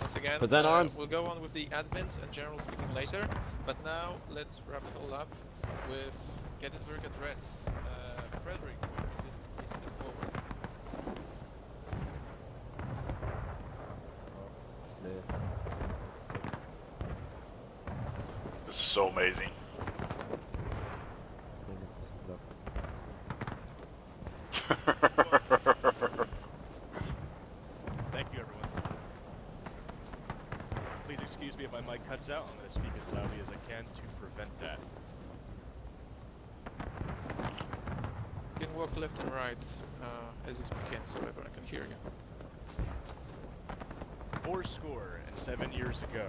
once again. Present arms. We'll go on with the admins and general speaking later, but now let's wrap it all up with Gettysburg Address. Frederick, why don't you please step forward? This is so amazing. Thank you, everyone. Please excuse me if my mic cuts out. I'm going to speak as loudly as I can to prevent that. You can walk left and right as you speak in, so everyone can hear you. 7 years ago,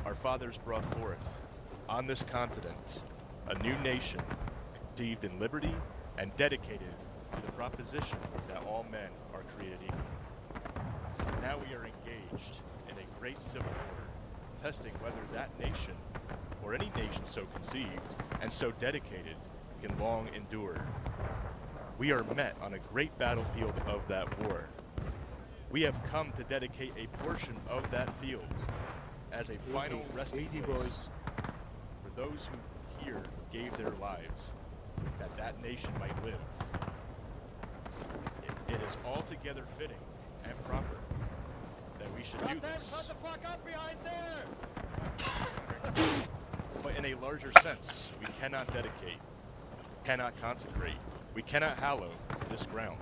our fathers brought forth, on this continent, a new nation, conceived in liberty and dedicated to the proposition that all men are created equal. Now we are engaged in a great civil war, testing whether that nation, or any nation so conceived and so dedicated, can long endure. We are met on a great battlefield of that war. We have come to dedicate a portion of that field as a final resting place for those who here gave their lives, that that nation might live. It is altogether fitting and proper that we should do this. Shut the fuck up behind there! But in a larger sense, we cannot dedicate, cannot consecrate, we cannot hallow this ground.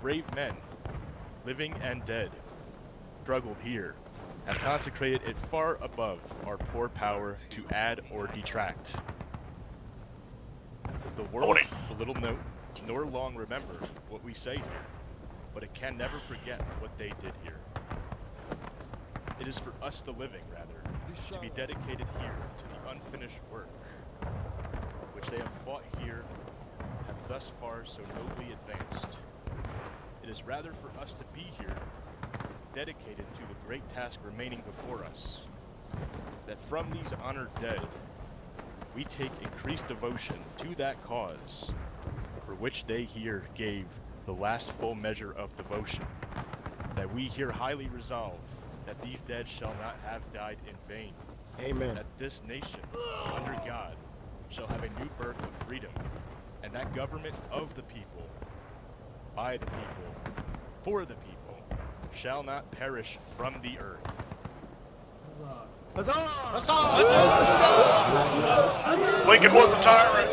Brave men, living and dead, struggled here, have consecrated it far above our poor power to add or detract. The world will little note nor long remember what we say here, but it can never forget what they did here. It is for us the living, rather, to be dedicated here to the unfinished work, which they have fought here, have thus far so nobly advanced. It is rather for us to be here, dedicated to the great task remaining before us, that from these honored dead, we take increased devotion to that cause, for which they here gave the last full measure of devotion, that we here highly resolve that these dead shall not have died in vain. Amen. That this nation, under God, shall have a new birth of freedom, and that government of the people, by the people, for the people, shall not perish from the earth. Huzzah! Huzzah! Lincoln was a tyrant!